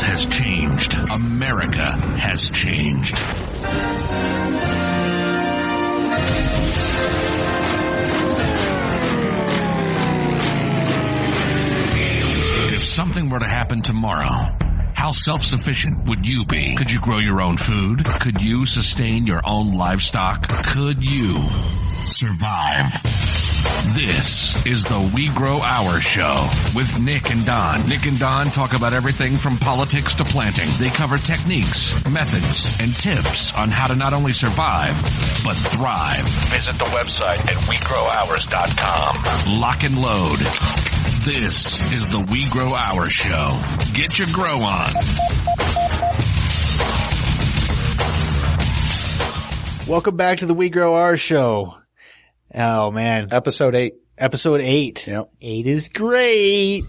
world has changed. America has changed. If something were to happen tomorrow, how self-sufficient would you be? Could you grow your own food? Could you sustain your own livestock? Could you survive? This is the We Grow Our Show with Nick and Don. Nick and Don talk about everything from politics to planting. They cover techniques, methods, and tips on how to not only survive, but thrive. Visit the website at WeGrowOurs.com. Lock and load. This is the We Grow Our Show. Get your grow on. Welcome back to the We Grow Our Show. Oh, man. Episode 8. Episode 8. Yep. 8 is great.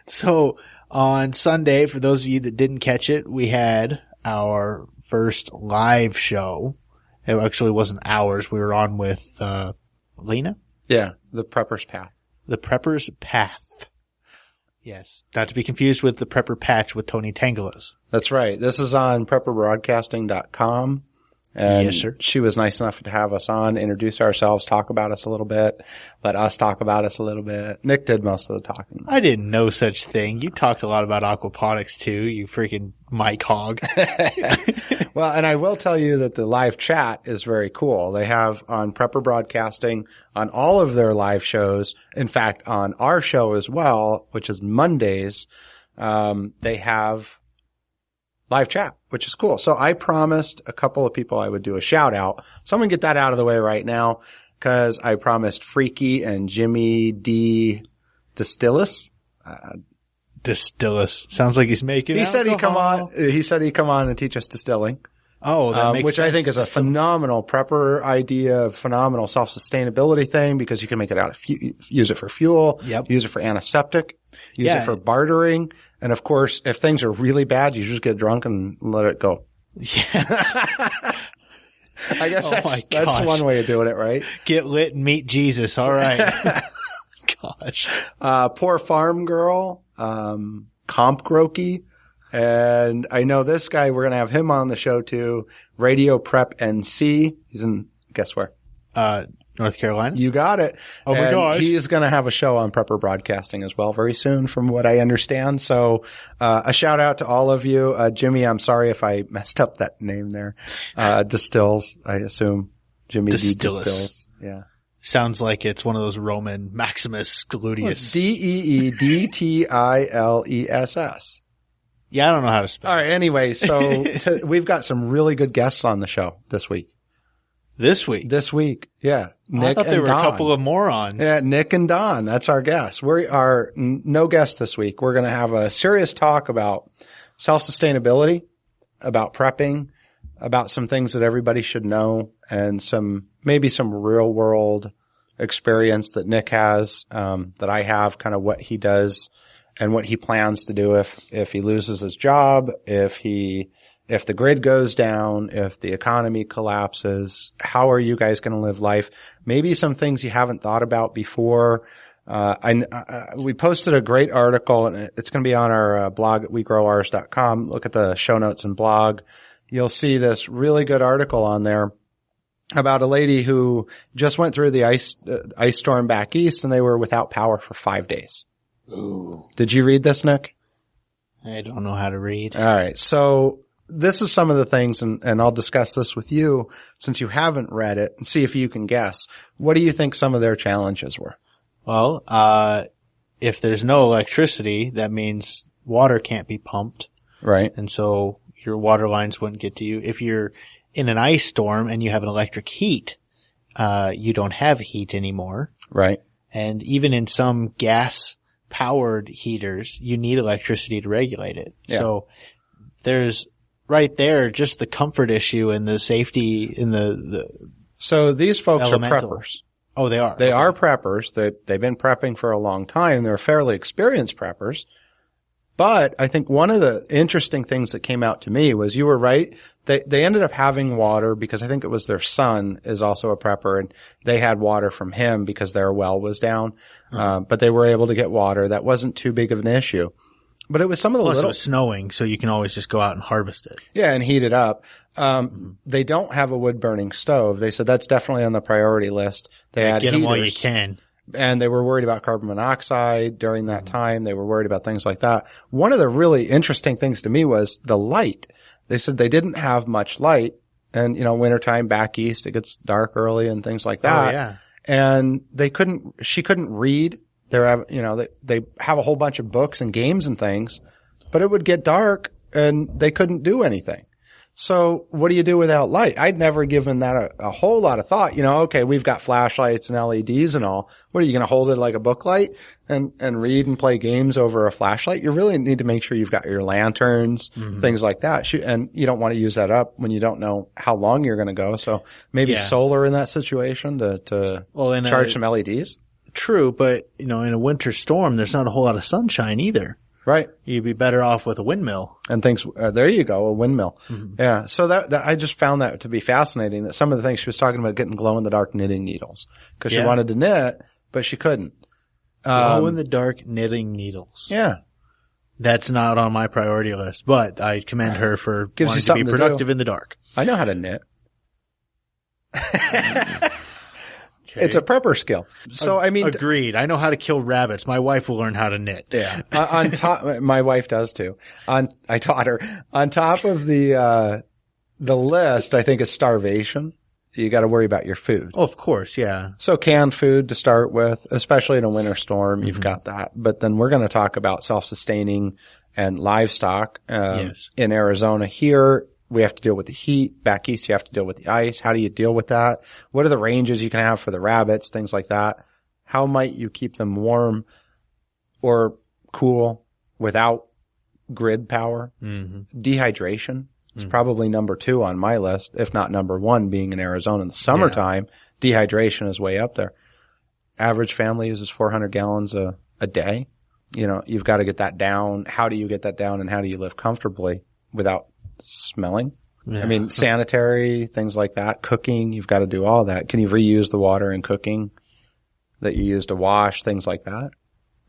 So, on Sunday, for those of you that didn't catch it, we had our first live show. It actually wasn't ours. We were on with Lena? Yeah, the Prepper's Path. The Prepper's Path. Yes. Not to be confused with the Prepper Patch with Tony Tangalos. That's right. This is on prepperbroadcasting.com. And yes, sir. She was nice enough to have us on, introduce ourselves, talk about us a little bit, let us talk about us a little bit. Nick did most of the talking. I didn't know such thing. You talked a lot about aquaponics too, you freaking mic hog. Well, and I will tell you that the live chat is very cool. They have on Prepper Broadcasting on all of their live shows. In fact, on our show as well, which is Mondays, they have live chat, which is cool. So I promised a couple of people I would do a shout out. So I'm going to get that out of the way right now because I promised Freaky and Jimmy D. Distillis. Distillis. Sounds like he's making He said alcohol. He said he'd come on and teach us distilling. Oh, that makes which sense. I think is a phenomenal prepper idea, phenomenal self-sustainability thing because you can make it out of use it for fuel, Yep. use it for antiseptic, use it for bartering, and of course, if things are really bad, you just get drunk and let it go. Yes. I guess that's gosh. one way of doing it, right? Get lit and meet Jesus. All right. Gosh. Poor farm girl, Comp Grokey. And I know this guy, we're going to have him on the show too. Radio Prep NC. He's in, guess where? North Carolina. You got it. Oh my gosh. He's going to have a show on Prepper Broadcasting as well very soon from what I understand. So, a shout out to all of you. Jimmy, I'm sorry if I messed up that name there. Distills, I assume. Jimmy D. Distills. Yeah. Sounds like it's one of those Roman Maximus Gluteus. Deedtiless. Yeah, I don't know how to spell All right. Anyway, so we've got some really good guests on the show this week. This week? Yeah. Nick I thought there were Don. a couple of morons. Yeah, Nick and Don. That's our guest. We are no guest this week. We're going to have a serious talk about self-sustainability, about prepping, about some things that everybody should know, and maybe some real world experience that Nick has, that I have, kind of what he does and what he plans to do if he loses his job, if the grid goes down, if the economy collapses. How are you guys going to live life? Maybe some things you haven't thought about before. We posted a great article, and it's going to be on our blog at WeGrowOurs.com. Look at the show notes and blog. You'll see this really good article on there about a lady who just went through the ice storm back east, and they were without power for 5 days. Ooh. Did you read this, Nick? I don't know how to read. All right. So this is some of the things, and I'll discuss this with you since you haven't read it and see if you can guess. What do you think some of their challenges were? Well, if there's no electricity, that means water can't be pumped. Right. And so your water lines wouldn't get to you. If you're in an ice storm and you have an electric heat, you don't have heat anymore. Right. And even in some gas-powered heaters, you need electricity to regulate it. Yeah. So there's right there just the comfort issue and the safety in the So these folks elemental. are preppers. Oh, they are. They are preppers. They've been prepping for a long time. They're fairly experienced preppers. But I think one of the interesting things that came out to me was you were right. They ended up having water because I think it was their son is also a prepper, and they had water from him because their well was down. But they were able to get water. That wasn't too big of an issue. But it was some of the Plus, it little, was snowing, so you can always just go out and harvest it. yeah, and heat it up. They don't have a wood burning stove. They said that's definitely on the priority list. They had Get them while you heaters, can. and they were worried about carbon monoxide during that time. They were worried about things like that. One of the really interesting things to me was the light. They said they didn't have much light, and wintertime back east, it gets dark early and things like that. Oh, yeah. And she couldn't read. They have a whole bunch of books and games and things, but it would get dark and they couldn't do anything. So what do you do without light? I'd never given that a whole lot of thought. Okay, we've got flashlights and LEDs and all. What are you going to hold it like a book light and read and play games over a flashlight? You really need to make sure you've got your lanterns, things like that. And you don't want to use that up when you don't know how long you're going to go. So maybe solar in that situation to charge some LEDs. True, but in a winter storm, there's not a whole lot of sunshine either. Right. You'd be better off with a windmill. And things, there you go, a windmill. Yeah. So that I just found that to be fascinating, that some of the things she was talking about, getting glow in the dark knitting needles, because she wanted to knit, but she couldn't. Glow in the dark knitting needles. Yeah. That's not on my priority list, but I commend her for wanting to be productive in the dark. I know how to knit. It's a prepper skill. So, agreed. I know how to kill rabbits. My wife will learn how to knit. Yeah. On top, my wife does too. I taught her. On top of the list, I think, is starvation. You got to worry about your food. Oh, of course. Yeah. So canned food to start with, especially in a winter storm, you've got that. But then we're going to talk about self-sustaining and livestock. In Arizona here. We have to deal with the heat. Back east, you have to deal with the ice. How do you deal with that? What are the ranges you can have for the rabbits, things like that? How might you keep them warm or cool without grid power? Dehydration is probably number 2 on my list, if not number 1, being in Arizona in the summertime. Dehydration is way up there. Average family uses 400 gallons a day. You've got to get that down. How do you get that down, and how do you live comfortably without smelling? Yeah. Sanitary, things like that. Cooking, you've got to do all that. Can you reuse the water in cooking that you use to wash, things like that?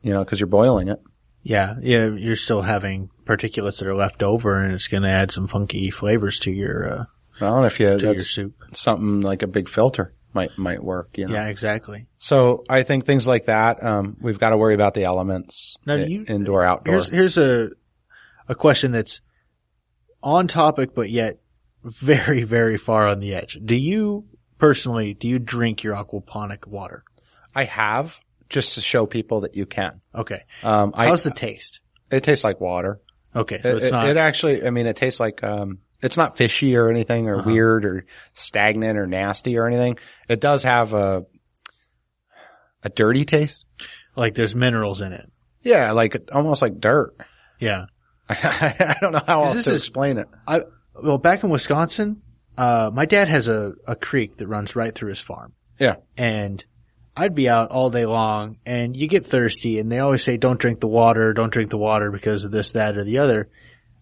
Because you're boiling it. Yeah. Yeah. You're still having particulates that are left over, and it's going to add some funky flavors to your, and if your soup. Something like a big filter might work, Yeah, exactly. So I think things like that, we've got to worry about the elements, now, indoor, outdoor. Here's a question that's on topic, but yet very, very far on the edge. Do you drink your aquaponic water? I have, just to show people that you can. Okay. How's the taste? It tastes like water. Okay. So it's not. It actually, it tastes like, it's not fishy or anything or weird or stagnant or nasty or anything. It does have a dirty taste. Like there's minerals in it. Yeah. Almost like dirt. Yeah. I don't know how else to explain it. Back in Wisconsin, my dad has a creek that runs right through his farm. Yeah. And I'd be out all day long, and you get thirsty, and they always say, don't drink the water because of this, that, or the other.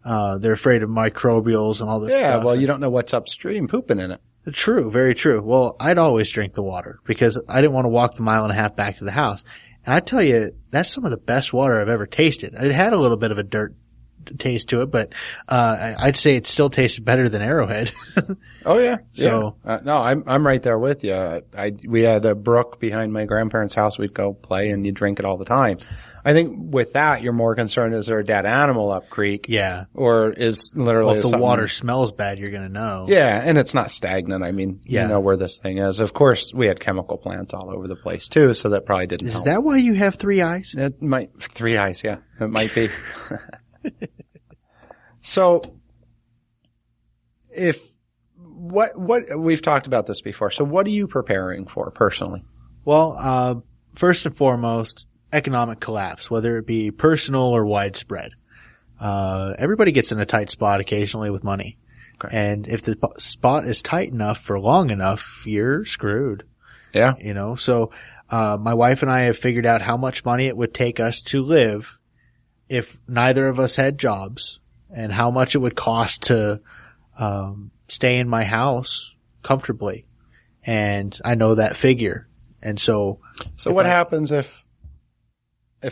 They're afraid of microbials and all this stuff. Yeah, well, you don't know what's upstream pooping in it. True, very true. Well, I'd always drink the water because I didn't want to walk the 1.5 miles back to the house. And I tell you, that's some of the best water I've ever tasted. It had a little bit of a dirt taste to it, but I'd say it still tasted better than Arrowhead. Oh yeah. So no, I'm right there with you. We had a brook behind my grandparents' house. We'd go play, and you drink it all the time. I think with that, you're more concerned: is there a dead animal up creek? Yeah. Or is literally if the water smells bad, you're gonna know. Yeah, and it's not stagnant. You know where this thing is. Of course, we had chemical plants all over the place too, so that probably didn't help. Is that why you have 3 eyes? It might 3 eyes. Yeah, it might be. So, what we've talked about this before. So, what are you preparing for personally? Well, first and foremost, economic collapse, whether it be personal or widespread. Everybody gets in a tight spot occasionally with money. Okay. And if the spot is tight enough for long enough, you're screwed. Yeah. So, my wife and I have figured out how much money it would take us to live if neither of us had jobs, and how much it would cost to stay in my house comfortably. And I know that figure. And so what happens if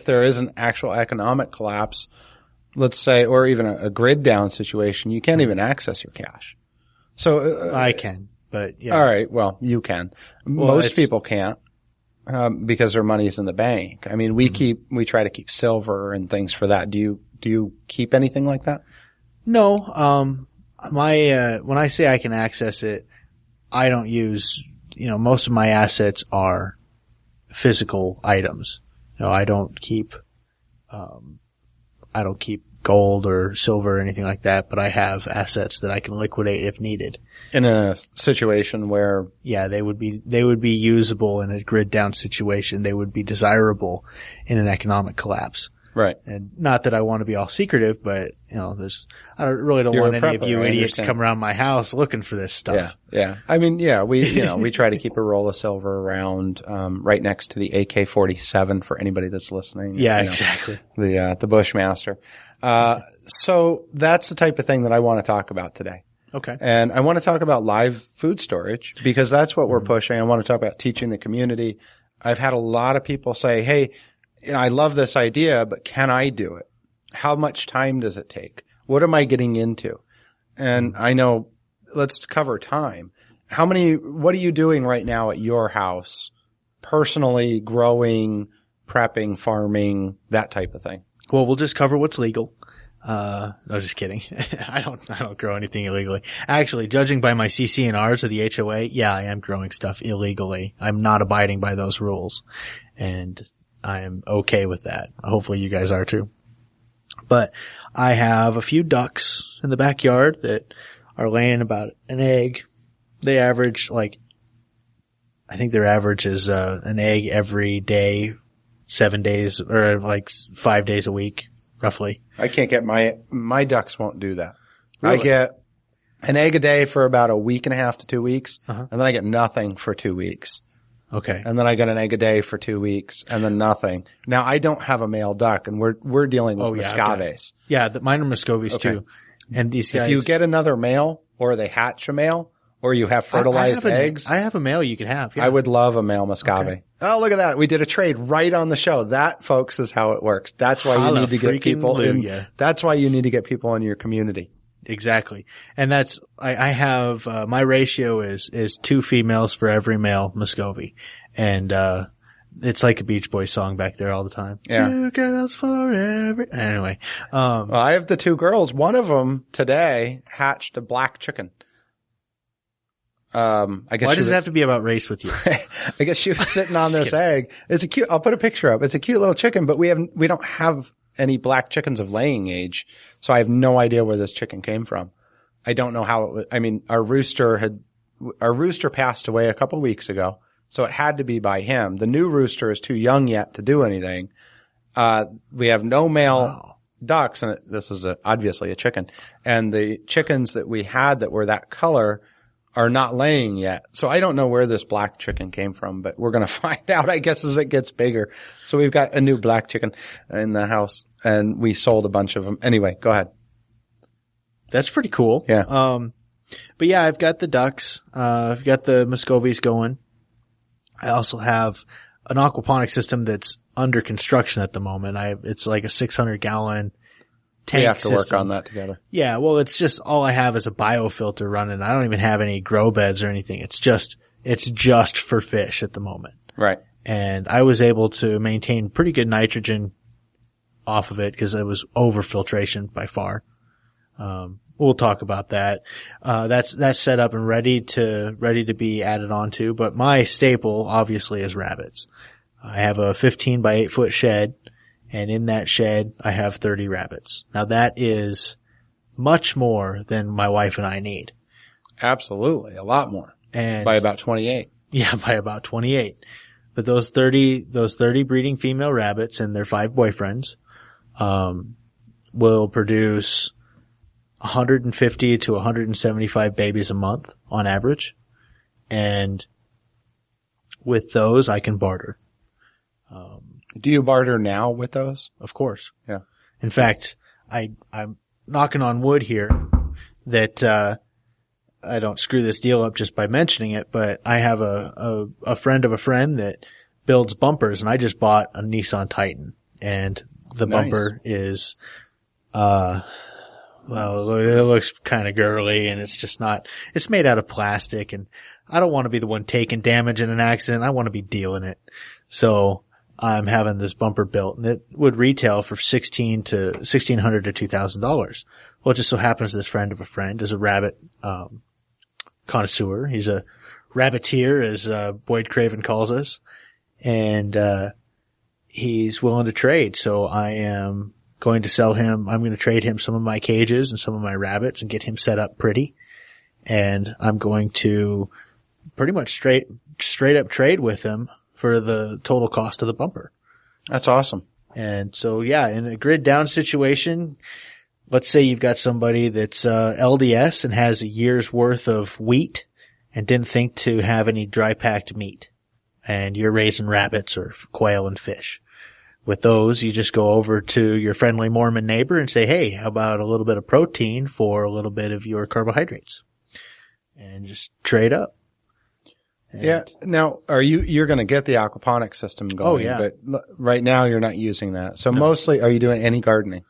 there is an actual economic collapse? let's say, or even a grid down situation, you can't even access your cash. So I can, but yeah. All right. Well, you can. Well, Most people can't. Because their money is in the bank. I mean, we try to keep silver and things for that. Do you keep anything like that? No. When I say I can access it, I don't use, most of my assets are physical items. I don't keep gold or silver or anything like that, but I have assets that I can liquidate if needed. In a situation where, yeah, they would be usable in a grid down situation. They would be desirable in an economic collapse. right. And not that I want to be all secretive, but I really don't You're want a any of prepper, you I idiots to understand. come around my house looking for this stuff. Yeah. I mean, yeah, we try to keep a roll of silver around, right next to the AK-47 for anybody that's listening. Yeah, exactly. The Bushmaster. So that's the type of thing that I want to talk about today. Okay. And I want to talk about live food storage because that's what we're pushing. I want to talk about teaching the community. I've had a lot of people say, hey, I love this idea, but can I do it? How much time does it take? What am I getting into? And I know, let's cover time. What are you doing right now at your house? Personally, growing, prepping, farming, that type of thing. Well, we'll just cover what's legal. No, just kidding. I don't grow anything illegally. Actually, judging by my CC&Rs of the HOA, yeah, I am growing stuff illegally. I'm not abiding by those rules. And I am okay with that. Hopefully you guys are too. But I have a few ducks in the backyard that are laying about an egg. They average I think their average is, an egg every day, 7 days, or 5 days a week, roughly. I can't get my ducks won't do that. Really? I get an egg a day for about a week and a half to 2 weeks. Uh-huh. And then I get nothing for 2 weeks. Okay. And then I get an egg a day for 2 weeks and then nothing. Now I don't have a male duck and we're dealing with Muscaves. Yeah, mine are Muscovies Okay. too. And these guys. If you get another male or they hatch a male or you have fertilized eggs. I have a male you can have. Yeah. I would love a male Muscave. Okay. Oh, look at that. We did a trade right on the show. That, folks, is how it works. That's why you need to get people in. That's why you need to get people in your community. Exactly. And I have, my ratio is 2 females for every male Muscovy. And, it's like a Beach Boys song back there all the time. Yeah. 2 girls for every, anyway. Well, I have the 2 girls. One of them today hatched a black chicken. I guess why does it have to be about race with you? I guess she was sitting on this egg. It's I'll put a picture up. It's a cute little chicken, but we don't have any black chickens of laying age. So I have no idea where this chicken came from. I don't know how it was. I mean, our rooster passed away a couple weeks ago. So it had to be by him. The new rooster is too young yet to do anything. We have no male ducks, and this is obviously a chicken. And the chickens that we had that were that color are not laying yet. So I don't know where this black chicken came from, but we're going to find out, I guess, as it gets bigger. So we've got a new black chicken in the house and we sold a bunch of them. Anyway, go ahead. That's pretty cool. Yeah. But yeah, I've got the ducks. I've got the Muscovies going. I also have an aquaponic system that's under construction at the moment. It's like a 600 gallon tank. We have to system. work on that together. Yeah. Well, it's just all I have is a biofilter running. I don't even have any grow beds or anything. It's just for fish at the moment. Right. And I was able to maintain pretty good nitrogen off of it because it was overfiltration by far. We'll talk about that. That's set up and ready to be added onto, but my staple obviously is rabbits. I have a 15 by 8 foot shed, and in that shed I have 30 rabbits. Now that is much more than my wife and I need. Absolutely. A lot more. And by about 28. Yeah, by about 28. But those 30 breeding female rabbits and their 5 boyfriends, will produce 150 to 175 babies a month on average. And with those, I can barter. Do you barter now with those? Of course. Yeah. In fact, I'm knocking on wood here that, I don't screw this deal up just by mentioning it, but I have a friend of a friend that builds bumpers, and I just bought a Nissan Titan, and the Nice. bumper is Well, it looks kind of girly, and it's just not, it's made out of plastic, and I don't want to be the one taking damage in an accident. I want to be dealing it. So I'm having this bumper built, and it would retail for $1,600 to $2,000. Well, it just so happens this friend of a friend is a rabbit, connoisseur. He's a rabbiteer, as, Boyd Craven calls us. And, he's willing to trade. So I am going to sell him. I'm going to trade him some of my cages and some of my rabbits and get him set up pretty. And I'm going to pretty much straight up trade with him for the total cost of the bumper. That's awesome. And so, yeah, in a grid down situation, let's say you've got somebody that's, LDS and has a year's worth of wheat and didn't think to have any dry packed meat. And you're raising rabbits or quail and fish. With those, you just go over to your friendly Mormon neighbor and say, hey, how about a little bit of protein for a little bit of your carbohydrates? And just trade up. And yeah. Now, you're going to get the aquaponics system going. Oh, yeah. But right now you're not using that. So mostly, are you doing any gardening?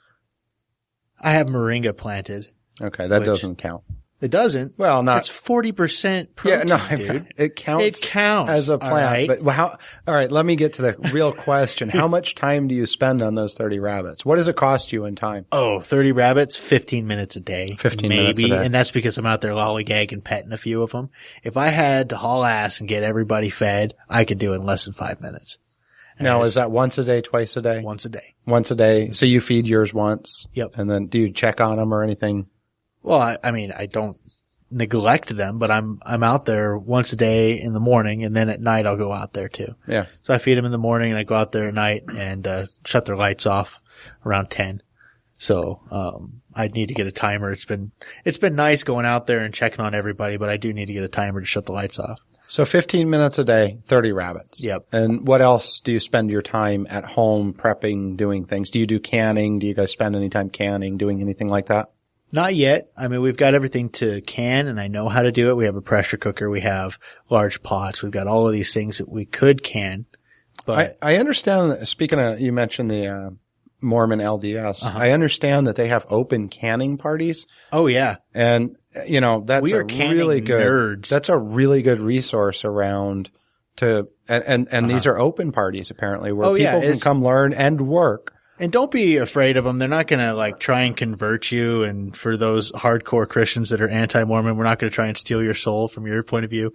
I have moringa planted. Okay. That doesn't count. It doesn't. Well, not. It's 40% protein, dude. It counts. It counts as a plant. All right. But all right, let me get to the real question. How much time do you spend on those 30 rabbits? What does it cost you in time? Oh, 30 rabbits, 15 minutes a day. 15 maybe, minutes a day. And that's because I'm out there lollygagging, petting a few of them. If I had to haul ass and get everybody fed, I could do it in less than 5 minutes. And now, is that once a day, twice a day? Once a day. Once a day. So you feed yours once? Yep. And then do you check on them or anything? Well, I mean, I don't neglect them, but I'm out there once a day in the morning, and then at night I'll go out there too. Yeah. So I feed them in the morning and I go out there at night and, shut their lights off around 10. So, I need to get a timer. It's been nice going out there and checking on everybody, but I do need to get a timer to shut the lights off. So 15 minutes a day, 30 rabbits. Yep. And what else do you spend your time at home prepping, doing things? Do you do canning? Do you guys spend any time canning, doing anything like that? Not yet. I mean, we've got everything to can, and I know how to do it. We have a pressure cooker. We have large pots. We've got all of these things that we could can. But I understand that, speaking of, you mentioned the Mormon LDS. I understand that they have open canning parties. Oh, yeah. And, you know, that's we are a really good, nerds. That's a really good resource around and these are open parties apparently where people can come learn and work. And don't be afraid of them. They're not going to like try and convert you. And for those hardcore Christians that are anti-Mormon, we're not going to try and steal your soul from your point of view.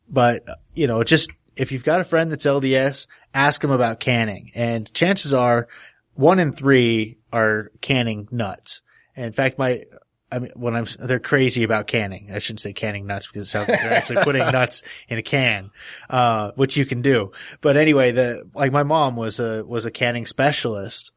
But you know, just if you've got a friend that's LDS, ask them about canning. And chances are 1 in 3 are canning nuts. And in fact, they're crazy about canning. I shouldn't say canning nuts because it sounds like they're actually putting nuts in a can, which you can do. But anyway, my mom was a canning specialist,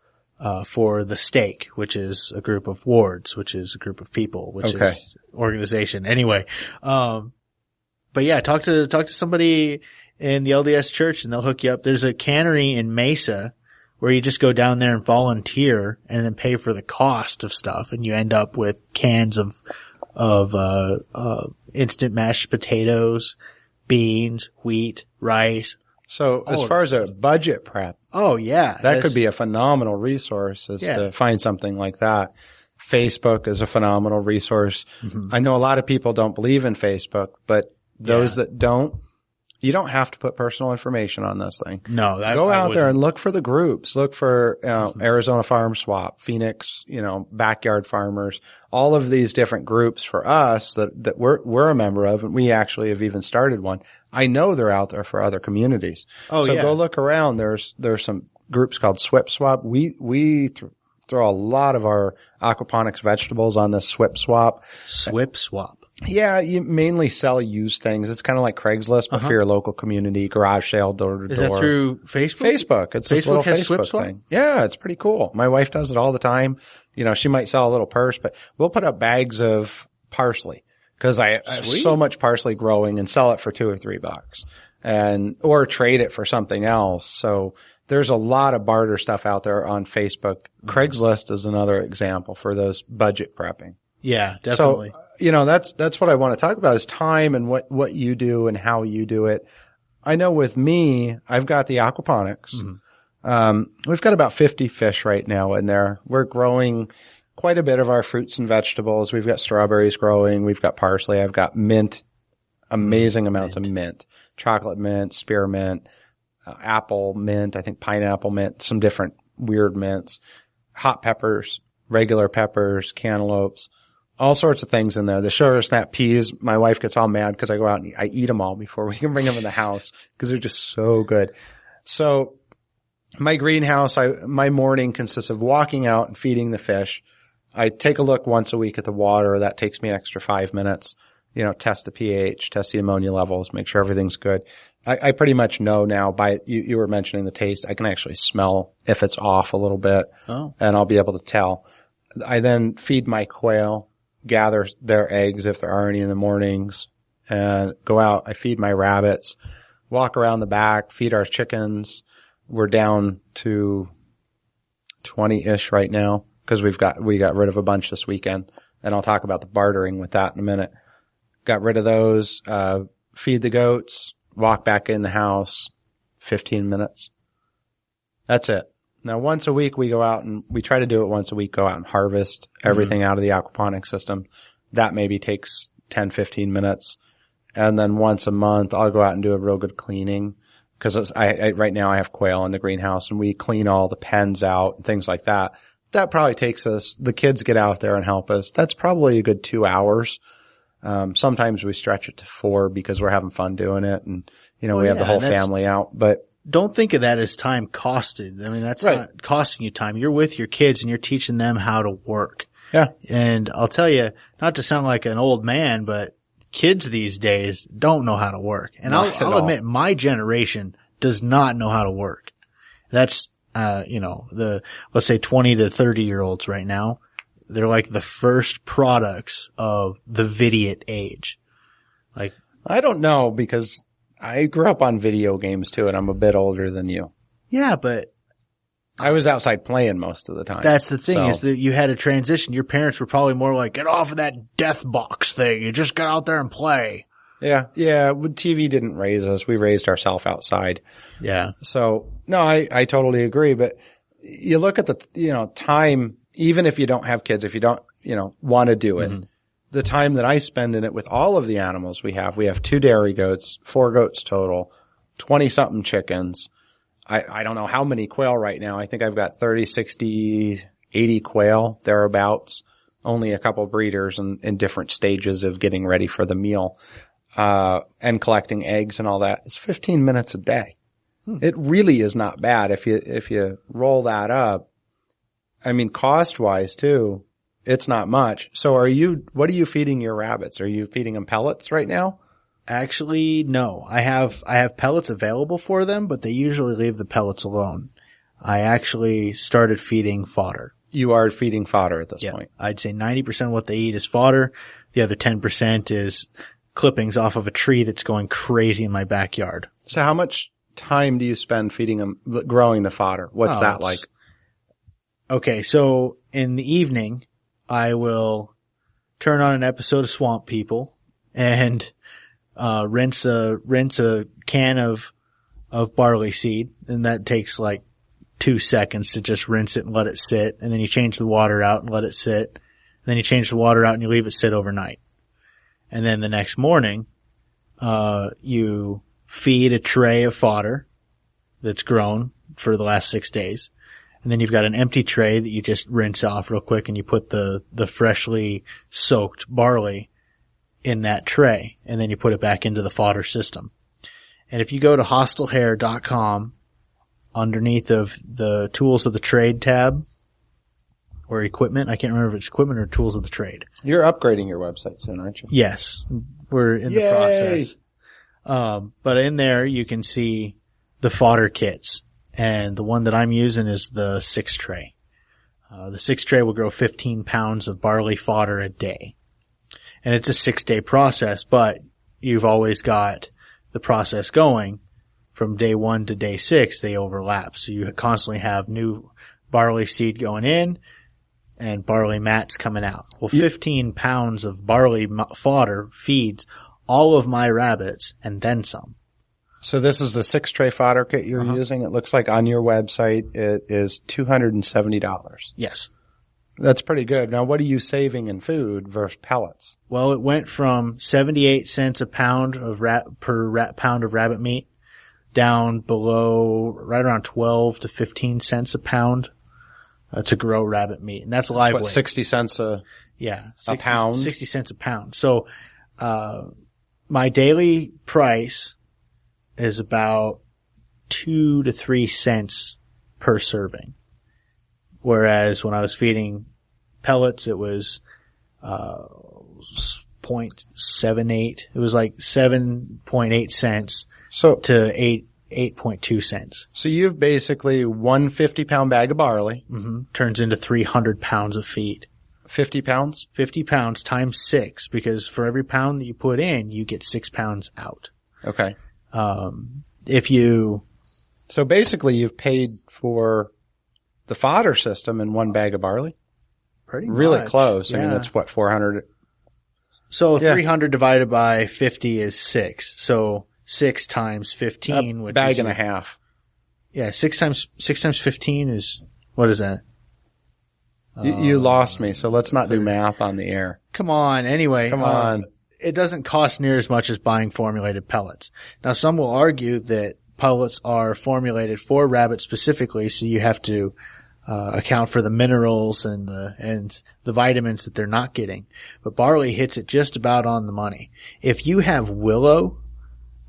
for the stake, which is a group of wards, which is a group of people, which is organization. Anyway, but yeah, talk to somebody in the LDS church and they'll hook you up. There's a cannery in Mesa where you just go down there and volunteer and then pay for the cost of stuff, and you end up with cans of instant mashed potatoes, beans, wheat, rice. So as far as a budget prep. Oh yeah. That could be a phenomenal resource to find something like that. Facebook is a phenomenal resource. Mm-hmm. I know a lot of people don't believe in Facebook, but those that don't, you don't have to put personal information on this thing. No, go out there and look for the groups. Look for Arizona Farm Swap, Phoenix, Backyard Farmers, all of these different groups for us that we're a member of, and we actually have even started one. I know they're out there for other communities. Oh, so go look around. There's some groups called SWIP Swap. We throw a lot of our aquaponics vegetables on this SWIP Swap. SWIP Swap. Yeah, you mainly sell used things. It's kind of like Craigslist, but for your local community, garage sale, door to door. Is that through Facebook? Facebook. It's this little Facebook thing. Yeah, it's pretty cool. My wife does it all the time. She might sell a little purse, but we'll put up bags of parsley because I have so much parsley growing and sell it for $2 or $3 or trade it for something else. So there's a lot of barter stuff out there on Facebook. Craigslist is another example for those budget prepping. Yeah, definitely. So, that's what I want to talk about is time and what you do and how you do it. I know with me, I've got the aquaponics. Mm-hmm. We've got about 50 fish right now in there. We're growing quite a bit of our fruits and vegetables. We've got strawberries growing. We've got parsley. I've got mint, amazing amounts of mint, chocolate mint, spearmint, apple mint, I think pineapple mint, some different weird mints, hot peppers, regular peppers, cantaloupes, all sorts of things in there. The sugar snap peas, my wife gets all mad because I go out and I eat them all before we can bring them in the house because they're just so good. So my greenhouse, my morning consists of walking out and feeding the fish. I take a look once a week at the water. That takes me an extra 5 minutes. Test the pH, test the ammonia levels, make sure everything's good. I pretty much know now you were mentioning the taste. I can actually smell if it's off a little bit. Oh. And I'll be able to tell. I then feed my quail, gather their eggs if there are any in the mornings, and go out. I feed my rabbits, walk around the back, feed our chickens. We're down to 20-ish right now because we got rid of a bunch this weekend, and I'll talk about the bartering with that in a minute. Got rid of those, feed the goats, walk back in the house, 15 minutes. That's it. Now, once a week we go out and we try to do it once a week, go out and harvest everything out of the aquaponics system. That maybe takes 10, 15 minutes. And then once a month, I'll go out and do a real good cleaning because right now I have quail in the greenhouse and we clean all the pens out and things like that. That probably takes us, the kids get out there and help us. That's probably a good 2 hours. Sometimes we stretch it to 4 because we're having fun doing it and, we have the whole family out, but don't think of that as time costed. I mean, that's right. Not costing you time. You're with your kids and you're teaching them how to work. Yeah. And I'll tell you, not to sound like an old man, but kids these days don't know how to work. And I'll admit my generation does not know how to work. That's, let's say 20 to 30 year olds right now. They're like the first products of the vidiot age. Like, I don't know because I grew up on video games too, and I'm a bit older than you. Yeah, but I was outside playing most of the time. That's the thing is that you had a transition. Your parents were probably more like, get off of that death box thing. You just get out there and play. Yeah. TV didn't raise us. We raised ourselves outside. Yeah. So no, I totally agree. But you look at the, time, even if you don't have kids, if you don't, want to do it. Mm-hmm. The time that I spend in it with all of the animals we have 2 dairy goats, 4 goats total, 20 something chickens. I don't know how many quail right now. I think I've got 30, 60, 80 quail thereabouts, only a couple breeders in different stages of getting ready for the meal, and collecting eggs and all that. It's 15 minutes a day. It really is not bad if you roll that up. I mean, cost wise too. It's not much. So what are you feeding your rabbits? Are you feeding them pellets right now? Actually, no. I have pellets available for them, but they usually leave the pellets alone. I actually started feeding fodder. You are feeding fodder at this point. I'd say 90% of what they eat is fodder. The other 10% is clippings off of a tree that's going crazy in my backyard. So how much time do you spend feeding them, growing the fodder? What's that like? Okay. So in the evening, I will turn on an episode of Swamp People and rinse a can of barley seed, and that takes like 2 seconds to just rinse it and let it sit, and then you change the water out and let it sit, and then you change the water out and you leave it sit overnight. And then the next morning, you feed a tray of fodder that's grown for the last 6 days. And then you've got an empty tray that you just rinse off real quick and you put the freshly soaked barley in that tray and then you put it back into the fodder system. And if you go to hostlehair.com underneath of the tools of the trade tab or equipment, I can't remember if it's equipment or tools of the trade. You're upgrading your website soon, aren't you? Yes. We're in the process. But in there you can see the fodder kits. And the one that I'm using is the 6 tray. The 6 tray will grow 15 pounds of barley fodder a day. And it's a 6-day process, but you've always got the process going from day 1 to day 6. They overlap. So you constantly have new barley seed going in and barley mats coming out. Well, 15 pounds of barley fodder feeds all of my rabbits and then some. So this is the 6-tray fodder kit you're using. It looks like on your website it is $270. Yes. That's pretty good. Now, what are you saving in food versus pellets? Well, it went from 78 cents a pound of pound of rabbit meat down below right around 12 to 15 cents a pound to grow rabbit meat. And that's live weight. 60 cents a pound? 60 cents a pound. So, my daily price is about 2 to 3 cents per serving. Whereas when I was feeding pellets, it was, 0.78. It was like 7.8 cents to 8.2 cents. So you've basically 1 50-pound bag of barley. Mm-hmm. Turns into 300 pounds of feed. 50 pounds? 50 pounds times 6, because for every pound that you put in, you get 6 pounds out. Okay. So basically you've paid for the fodder system in 1 bag of barley? Pretty much. Really close. Yeah. I mean, that's what, 400? So 300 divided by 50 is 6. So 6 times 15, which bag is and a half. Yeah, 6 times 15 is, what is that? You lost me, so let's not do math on the air. Come on. Anyway. Come on. It doesn't cost near as much as buying formulated pellets. Now, some will argue that pellets are formulated for rabbits specifically, so you have to account for the minerals and the vitamins that they're not getting. But barley hits it just about on the money. If you have willow,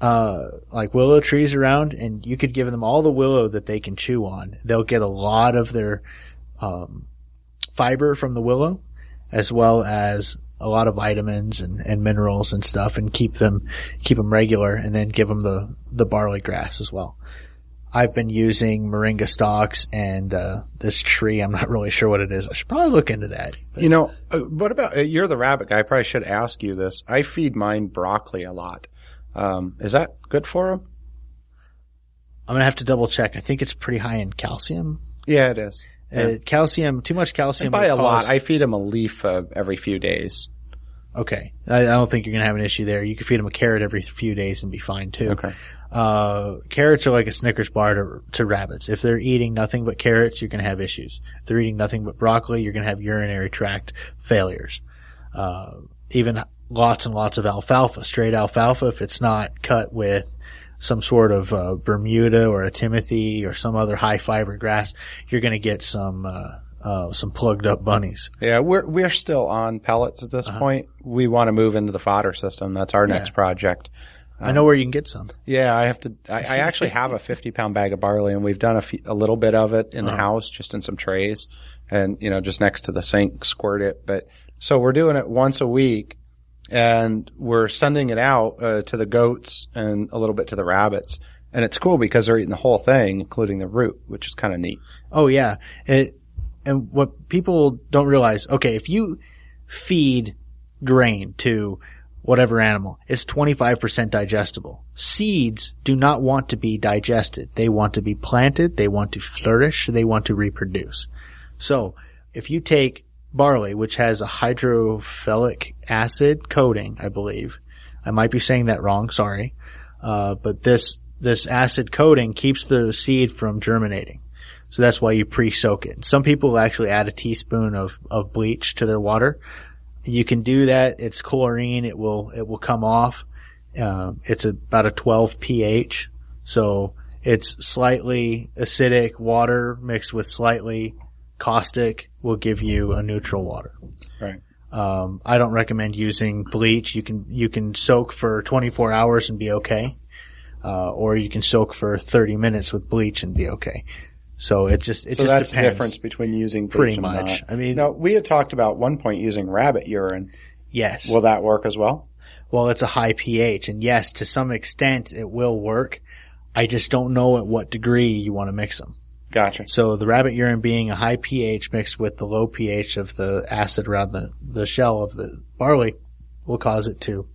like willow trees around, and you could give them all the willow that they can chew on, they'll get a lot of their fiber from the willow, as well as a lot of vitamins and minerals and stuff, and keep them regular, and then give them the barley grass as well. I've been using moringa stalks and this tree. I'm not really sure what it is. I should probably look into that. You know, what about you're the rabbit guy? I probably should ask you this. I feed mine broccoli a lot. Is that good for them? I'm gonna have to double check. I think it's pretty high in calcium. Yeah, it is. Yeah. Calcium, too much calcium. By a lot. I feed them a leaf every few days. Okay. I don't think you're going to have an issue there. You can feed them a carrot every few days and be fine too. Okay. Carrots are like a Snickers bar to rabbits. If they're eating nothing but carrots, you're going to have issues. If they're eating nothing but broccoli, you're going to have urinary tract failures. Even lots and lots of alfalfa, straight alfalfa, if it's not cut with some sort of Bermuda or a Timothy or some other high fiber grass, you're going to get some plugged up bunnies. Yeah, we're still on pellets at this point. We want to move into the fodder system. That's our next project. I know where you can get some. Yeah, I actually have a 50-pound bag of barley, and we've done a little bit of it in the house, just in some trays, and just next to the sink, squirt it. But so we're doing it once a week, and we're sending it out to the goats and a little bit to the rabbits. And it's cool because they're eating the whole thing, including the root, which is kind of neat. Oh yeah. And what people don't realize, okay, if you feed grain to whatever animal, it's 25% digestible. Seeds do not want to be digested. They want to be planted. They want to flourish. They want to reproduce. So if you take barley, which has a hydrophilic acid coating, I believe. I might be saying that wrong. Sorry. But this acid coating keeps the seed from germinating. So that's why you pre-soak it. Some people actually add a teaspoon of bleach to their water. You can do that. It's chlorine. It will come off. It's about a 12 pH. So it's slightly acidic water mixed with slightly caustic will give you a neutral water. Right. I don't recommend using bleach. You can soak for 24 hours and be okay. Or you can soak for 30 minutes with bleach and be okay. So it just that's depends. The difference between using bleach pretty and much. not. I mean, now we had talked about one point using rabbit urine. Yes. Will that work as well? Well, it's a high pH, and yes, to some extent it will work. I just don't know at what degree you want to mix them. Gotcha. So the rabbit urine being a high pH mixed with the low pH of the acid around the shell of the barley will cause it to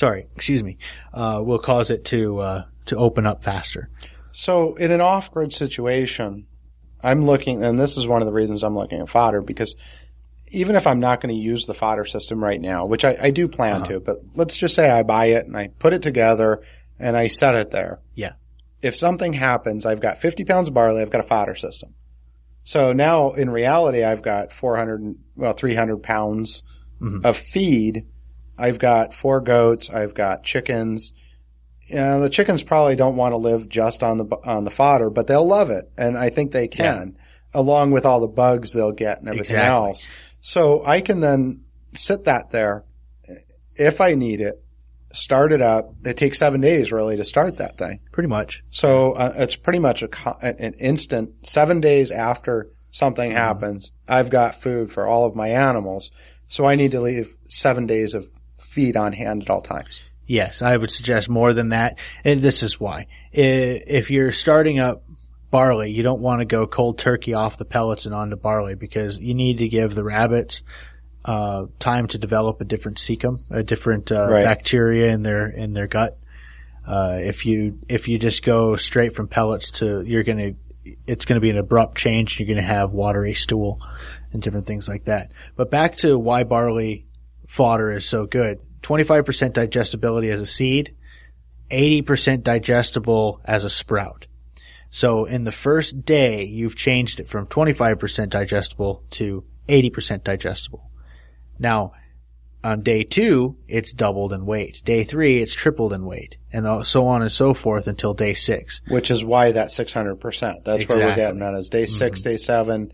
will cause it to open up faster. So in an off-grid situation, I'm looking, and this is one of the reasons I'm looking at fodder, because even if I'm not going to use the fodder system right now, which I do plan to, but let's just say I buy it and I put it together and I set it there. Yeah. If something happens, I've got 50 pounds of barley, I've got a fodder system. So now in reality, I've got 300 pounds of feed. I've got 4 goats. I've got chickens. The chickens probably don't want to live just on the fodder, but they'll love it. And I think they can, along with all the bugs they'll get and everything else. So I can then sit that there if I need it, start it up. It takes 7 days really to start that thing. Pretty much. So it's pretty much an instant. 7 days after something happens, I've got food for all of my animals. So I need to leave 7 days of feed on hand at all times. Yes, I would suggest more than that. And this is why. If you're starting up barley, you don't want to go cold turkey off the pellets and onto barley, because you need to give the rabbits time to develop a different cecum, a different bacteria in their gut. If you just go straight from pellets it's going to be an abrupt change. You're going to have watery stool and different things like that. But back to why barley fodder is so good. 25% digestibility as a seed, 80% digestible as a sprout. So in the first day, you've changed it from 25% digestible to 80% digestible. Now, on day 2, it's doubled in weight. Day 3, it's tripled in weight, and so on and so forth until day 6. Which is why that 600%. That's where we're getting at. Is day 6, day 7,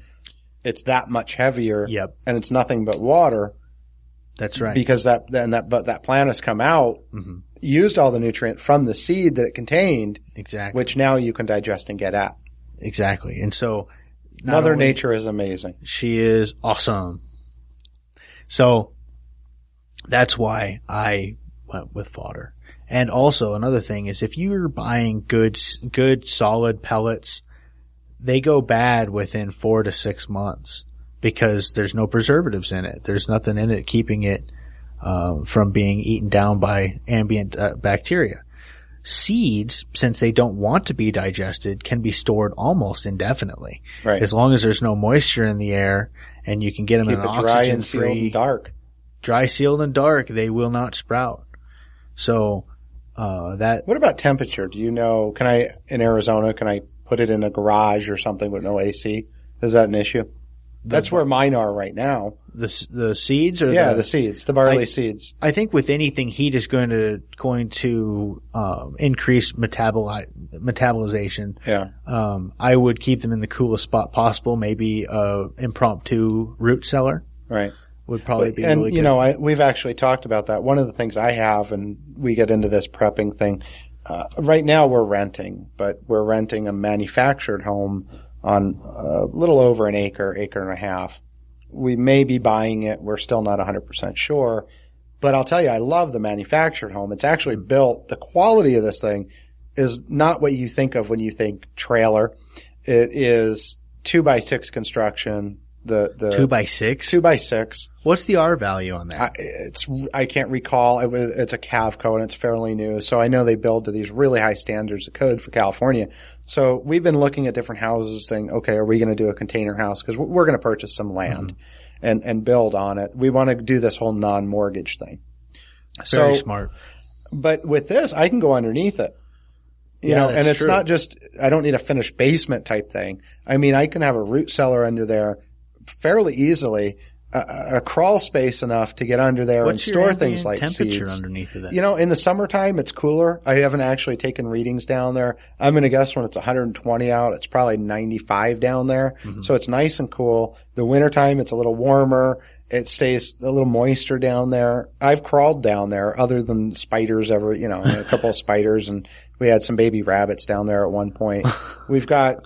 it's that much heavier. Yep. And it's nothing but water. That's right. Because that plant has come out, used all the nutrient from the seed that it contained. Exactly. Which now you can digest and get at. Exactly. And so Mother Nature is amazing. She is awesome. So that's why I went with fodder. And also another thing is, if you're buying good solid pellets, they go bad within 4 to 6 months because there's no preservatives in it. There's nothing in it keeping it from being eaten down by ambient bacteria. Seeds, since they don't want to be digested, can be stored almost indefinitely. Right. As long as there's no moisture in the air and you can get them Keep in an it dry and oxygen-free, sealed and dark. Dry, sealed, and dark, they will not sprout. So, What about temperature? Do you know, in Arizona, can I put it in a garage or something with no AC? Is that an issue? That's where mine are right now. The seeds, or the seeds, the barley seeds. I think with anything, heat is going to increase metabolization. Yeah. I would keep them in the coolest spot possible. Maybe impromptu root cellar. Right. Would probably be and really you good. know, we've actually talked about that. One of the things I have, and we get into this prepping thing. Right now we're renting, but we're renting a manufactured home on a little over an acre and a half. We may be buying it. We're still not 100% sure. But I'll tell you, I love the manufactured home. It's actually built. The quality of this thing is not what you think of when you think trailer. It is 2x6 construction. The 2x6? 2x6. What's the R value on that? I can't recall. It's a Cavco and it's fairly new. So I know they build to these really high standards of code for California. So we've been looking at different houses saying, okay, are we going to do a container house? Cause we're going to purchase some land and build on it. We want to do this whole non-mortgage thing. Very smart. But with this, I can go underneath it. You know, and it's not just, I don't need a finished basement type thing. I mean, I can have a root cellar under there fairly easily, a crawl space enough to get under there and store things like temperature seeds. Underneath of that? You know, in the summertime, it's cooler. I haven't actually taken readings down there. I'm going to guess when it's 120 out, it's probably 95 down there. So it's nice and cool. The wintertime, it's a little warmer. It stays a little moister down there. I've crawled down there other than spiders a couple of spiders, and we had some baby rabbits down there at one point. We've got,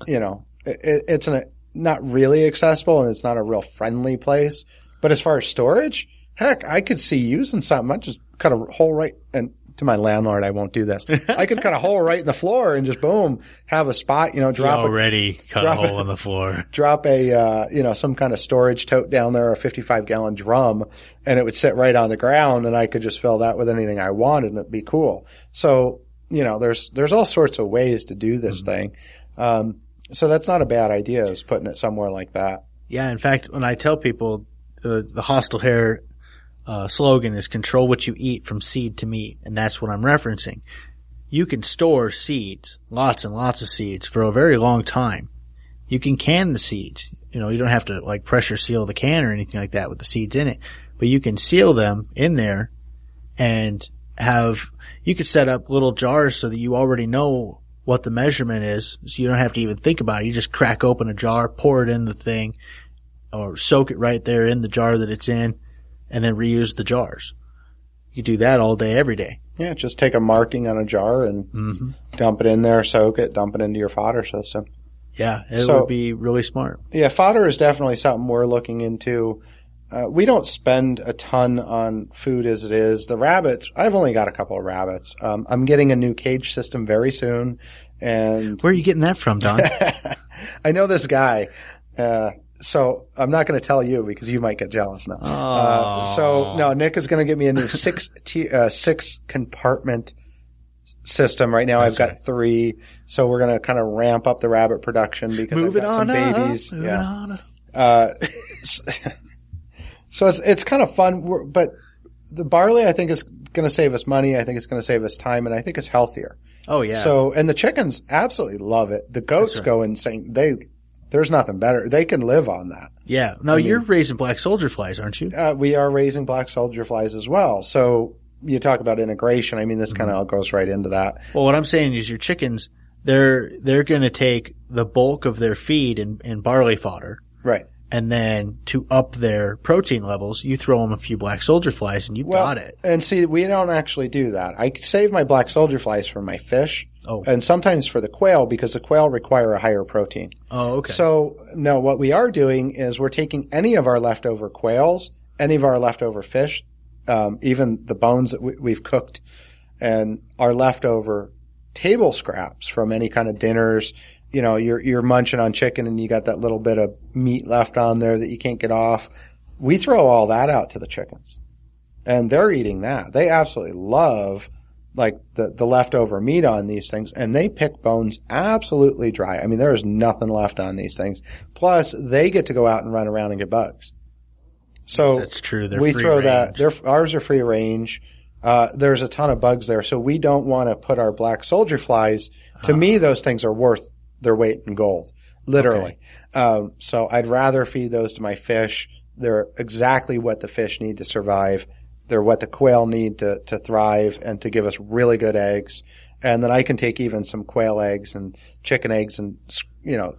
it's not really accessible and it's not a real friendly place. But as far as storage, heck, I could see using something. I just cut a hole right, and to my landlord, I won't do this. I could cut a hole right in the floor and just boom, have a spot, cut a hole in the floor. Drop some kind of storage tote down there, a 55-gallon drum, and it would sit right on the ground, and I could just fill that with anything I wanted and it'd be cool. So, there's all sorts of ways to do this thing. So that's not a bad idea, is putting it somewhere like that. Yeah. In fact, when I tell people the Hostile Hair slogan is control what you eat from seed to meat, and that's what I'm referencing. you can store seeds, lots and lots of seeds, for a very long time. You can can the seeds. You don't have to like pressure seal the can or anything like that with the seeds in it, but you can seal them in there and you could set up little jars so that you already know what the measurement is, so you don't have to even think about it. You just crack open a jar, pour it in the thing, or soak it right there in the jar that it's in, and then reuse the jars. You do that all day, every day. Yeah, just take a marking on a jar and dump it in there, soak it, dump it into your fodder system. Yeah, it would be really smart. Yeah, fodder is definitely something we're looking into. We don't spend a ton on food as it is. The rabbits, I've only got a couple of rabbits. I'm getting a new cage system very soon. And where are you getting that from, Don? I know this guy. So I'm not going to tell you because you might get jealous now. So no, Nick is going to get me a new six compartment system. Right now I've got 3. So we're going to kind of ramp up the rabbit production because I've got some babies. So it's kind of fun, but the barley I think is going to save us money. I think it's going to save us time, and I think it's healthier. Oh yeah. So, and the chickens absolutely love it. The goats go insane. There's nothing better. They can live on that. Yeah. Now you're raising black soldier flies, aren't you? We are raising black soldier flies as well. So you talk about integration. I mean, this kind of goes right into that. Well, what I'm saying is your chickens, they're going to take the bulk of their feed in barley fodder. Right. And then to up their protein levels, you throw them a few black soldier flies and you got it. And see, we don't actually do that. I save my black soldier flies for my fish. Oh. And sometimes for the quail because the quail require a higher protein. Oh, okay. So, no, what we are doing is we're taking any of our leftover quails, any of our leftover fish, even the bones that we've cooked, and our leftover table scraps from any kind of dinners. You're munching on chicken and you got that little bit of meat left on there that you can't get off. We throw all that out to the chickens and they're eating that. They absolutely love like the leftover meat on these things, and they pick bones absolutely dry. I mean, there is nothing left on these things. Plus they get to go out and run around and get bugs. So that's true. They're we free throw range. Ours are free range. There's a ton of bugs there. So we don't want to put our black soldier flies. To me, those things are worth their weight in gold, literally. Okay. So I'd rather feed those to my fish. They're exactly what the fish need to survive. They're what the quail need to thrive and to give us really good eggs. And then I can take even some quail eggs and chicken eggs and,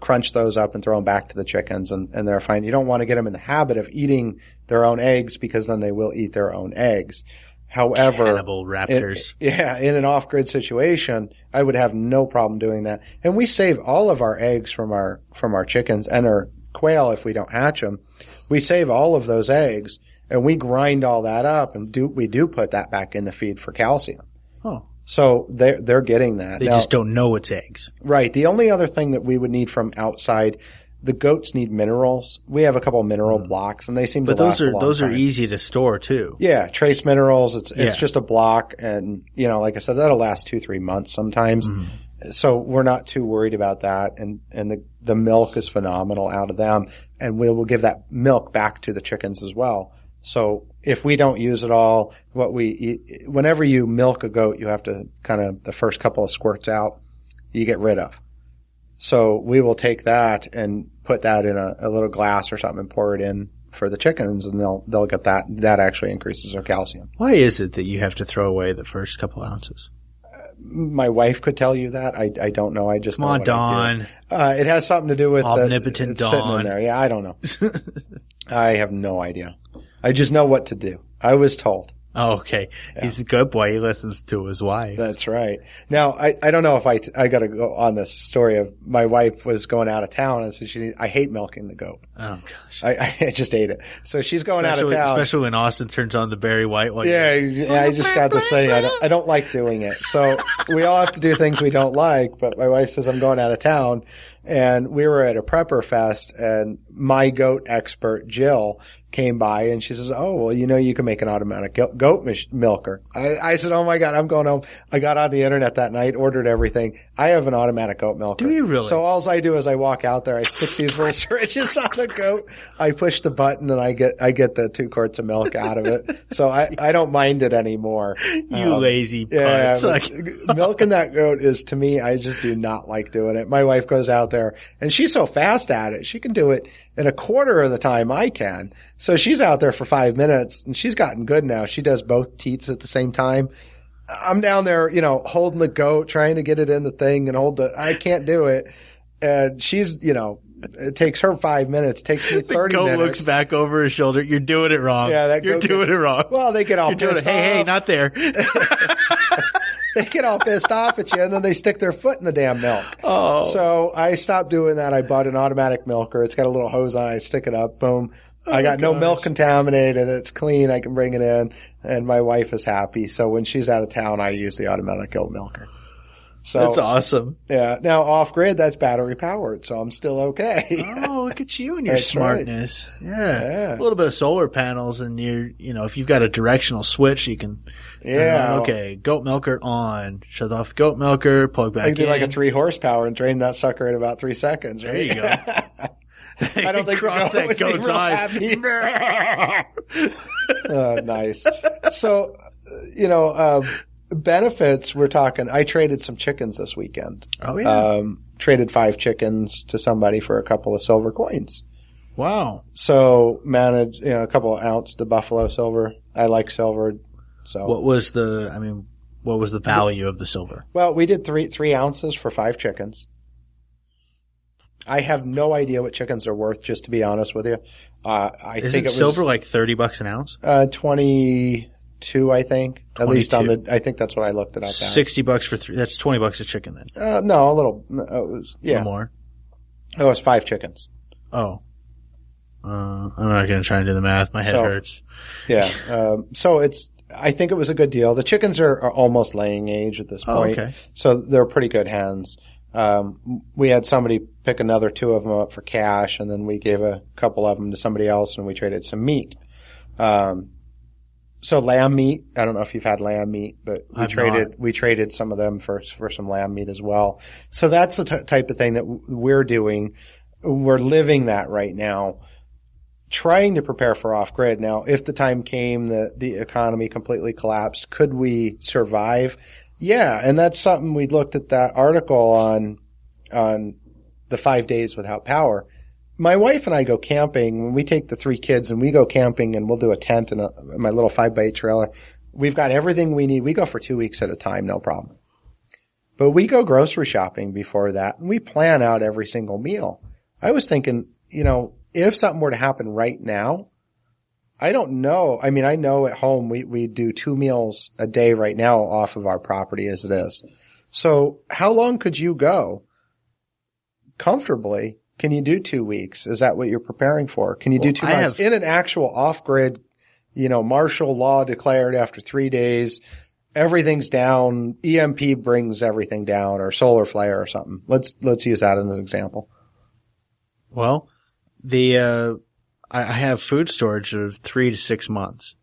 crunch those up and throw them back to the chickens and they're fine. You don't want to get them in the habit of eating their own eggs because then they will eat their own eggs. However, cannibal raptors. In an off-grid situation, I would have no problem doing that. And we save all of our eggs from our chickens and our quail if we don't hatch them. We save all of those eggs and we grind all that up and we do put that back in the feed for calcium. Oh. So they're getting that. They just don't know it's eggs. Right. The only other thing that we would need from outside, the goats need minerals. We have a couple of mineral blocks and they seem to last a long time. But those are easy to store too. Yeah. Trace minerals. It's just a block and, like I said, that'll last 2-3 months sometimes. Mm-hmm. So we're not too worried about that. And the milk is phenomenal out of them and we will give that milk back to the chickens as well. So if we don't use it all, whenever you milk a goat, you have to kind of the first couple of squirts out, you get rid of. So we will take that and put that in a little glass or something and pour it in for the chickens and they'll get that. That actually increases their calcium. Why is it that you have to throw away the first couple ounces? My wife could tell you that. I don't know. I just Come on, Dawn. It has something to do with omnipotent Dawn sitting in there. Yeah, I don't know. I have no idea. I just know what to do. I was told. Oh, okay. Yeah. He's a good boy. He listens to his wife. That's right. Now, I don't know if I got to go on this story of my wife was going out of town and so I hate milking the goat. Oh gosh. I just ate it. So she's going out of town. Especially when Austin turns on the Barry White. I just got this thing. I don't like doing it. So we all have to do things we don't like, but my wife says I'm going out of town. And we were at a prepper fest, and my goat expert, Jill, came by and she says, "Oh, well, you can make an automatic goat milker." I said, "Oh my God, I'm going home." I got on the internet that night, ordered everything. I have an automatic goat milker. Do you really? So all I do is I walk out there, I stick these little syringes on the goat, I push the button, and I get the 2 quarts of milk out of it. So I don't mind it anymore. You lazy yeah, putz. Milking that goat is, to me, I just do not like doing it. My wife goes out there and she's so fast at it. She can do it in a quarter of the time I can. So she's out there for 5 minutes and she's gotten good now. She does both teats at the same time. I'm down there, holding the goat, trying to get it in the thing and I can't do it. And she's, it takes her 5 minutes. It takes me 30 the goat minutes. looks back over his shoulder. You're doing it wrong. Yeah, you're doing it wrong. Well, they get all pissed off. Hey, not there. They get all pissed off at you, and then they stick their foot in the damn milk. Oh. So I stopped doing that. I bought an automatic milker. It's got a little hose on it. I stick it up. Boom. I got no milk contaminated. It's clean. I can bring it in, and my wife is happy. So when she's out of town, I use the automatic goat milker. So that's awesome. Yeah. Now off grid, that's battery powered, so I'm still okay. Oh, look at you and your That's smartness. right. Yeah. A little bit of solar panels, and if you've got a directional switch, you can. Yeah. Okay. Goat milker on. Shut off the goat milker. Plug back in. I can do like a 3 horsepower and drain that sucker in about 3 seconds. Right? There you go. I don't think cross the goat that would be goat's real eyes. happy. Nice. So, benefits, we're talking, I traded some chickens this weekend. Oh, yeah. Traded 5 chickens to somebody for a couple of silver coins. Wow. So managed, a couple of ounce the buffalo silver. I like silver. So what was the value of the silver? Well, we did 3 ounces for 5 chickens. I have no idea what chickens are worth, just to be honest with you. Isn't silver like $30 an ounce? 22, I think. 22. At least I think that's what I looked it up as. $60 for 3. That's $20 a chicken then. No, a little, it was, yeah. A little more. Oh, it was 5 chickens. Oh. I'm not going to try and do the math. My head hurts. Yeah. I think it was a good deal. The chickens are almost laying age at this point. Okay. So they're pretty good hens. We had somebody pick another 2 of them up for cash, and then we gave a couple of them to somebody else, and we traded some meat. So lamb meat, I don't know if you've had lamb meat, but we traded some of them for some lamb meat as well. So that's the type of thing that we're doing. We're living that right now, trying to prepare for off grid. Now, if the time came that the economy completely collapsed, could we survive? Yeah, and that's something we looked at that article on the 5 days without power. My wife and I go camping. When we take the 3 kids and we go camping, and we'll do a tent in my little 5x8 trailer. We've got everything we need. We go for 2 weeks at a time, no problem. But we go grocery shopping before that, and we plan out every single meal. I was thinking, if something were to happen right now, I don't know. I mean, I know at home we do 2 meals a day right now off of our property as it is. So how long could you go comfortably? Can you do 2 weeks? Is that what you're preparing for? Can you do 2 months in an actual off-grid, martial law declared after 3 days? Everything's down. EMP brings everything down, or solar flare or something. Let's use that as an example. Well, I have food storage of 3 to 6 months.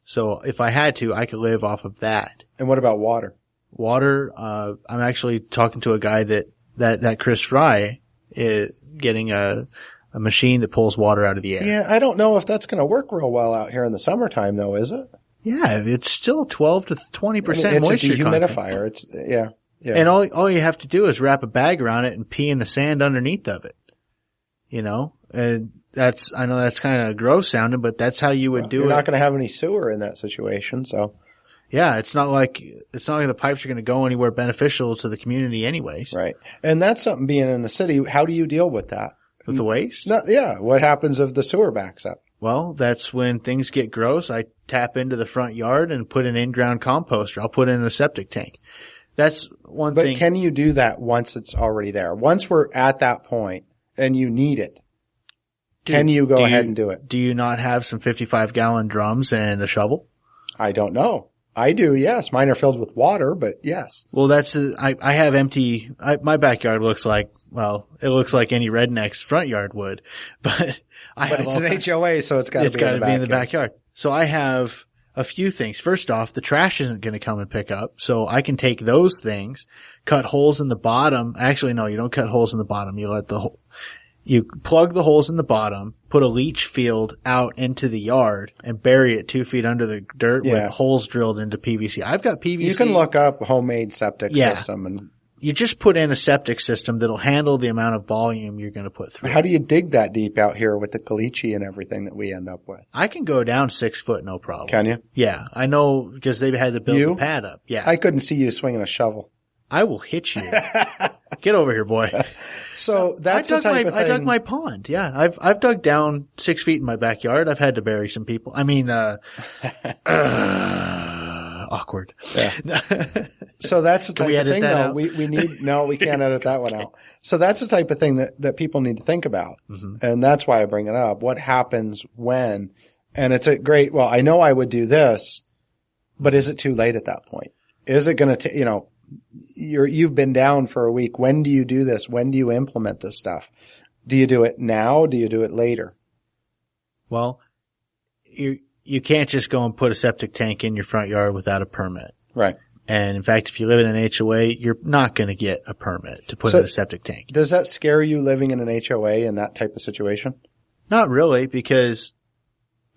So if I had to, I could live off of that. And what about water? Water, I'm actually talking to a guy that Chris Fry is getting a machine that pulls water out of the air. Yeah, I don't know if that's going to work real well out here in the summertime though, is it? Yeah, it's still 12 to 20% moisture It's a dehumidifier. content. It's, yeah. And all you have to do is wrap a bag around it and pee in the sand underneath of it. And I know that's kind of gross sounding, but that's how you would do it. You're not going to have any sewer in that situation, so. Yeah, it's not like the pipes are going to go anywhere beneficial to the community anyways. Right. And that's something being in the city. How do you deal with that? With the waste? No, yeah. What happens if the sewer backs up? Well, that's when things get gross. I tap into the front yard and put an in-ground composter. I'll put in a septic tank. That's one thing. But can you do that once it's already there? Once we're at that point and you need it, can you go ahead and do it? Do you not have some 55-gallon drums and a shovel? I don't know. I do, yes. Mine are filled with water, but yes. Well, I have empty, my backyard looks like well, it looks like any redneck's front yard would, but it's an HOA, so it's got to be in the backyard. So I have a few things. First off, the trash isn't going to come and pick up, so I can take those things, cut holes in the bottom. Actually, no, you don't cut holes in the bottom. You plug the holes in the bottom, put a leach field out into the yard, and bury it 2 feet under the dirt with holes drilled into PVC. I've got PVC. You can look up homemade septic system, and you just put in a septic system that'll handle the amount of volume you're going to put through. How do you dig that deep out here with the caliche and everything that we end up with? I can go down 6 foot, no problem. Can you? Yeah, I know because they've had to build the pad up. Yeah, I couldn't see you swinging a shovel. I will hit you. Get over here, boy. So that's the type of thing. I dug my pond. Yeah, I've dug down 6 feet in my backyard. I've had to bury some people. I mean, awkward. Yeah. So that's the type of thing though. We need, no, we can't edit that one out. So that's the type of thing that people need to think about. Mm-hmm. And that's why I bring it up. What happens when, and it's well, I know I would do this, but is it too late at that point? Is it going to, you've been down for a week. When do you do this? When do you implement this stuff? Do you do it now? Do you do it later? Well, you can't just go and put a septic tank in your front yard without a permit. Right. And in fact, if you live in an HOA, you're not going to get a permit to put in a septic tank. Does that scare you living in an HOA in that type of situation? Not really, because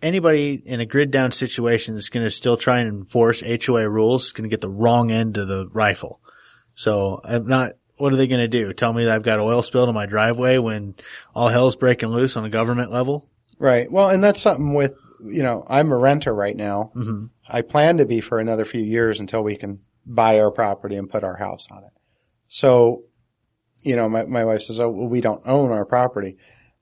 anybody in a grid down situation is going to still try and enforce HOA rules is going to get the wrong end of the rifle. So what are they going to do? Tell me that I've got oil spilled in my driveway when all hell's breaking loose on a government level? Right. Well, and that's something with, I'm a renter right now. Mm-hmm. I plan to be for another few years until we can buy our property and put our house on it. So, my wife says, oh, well, we don't own our property.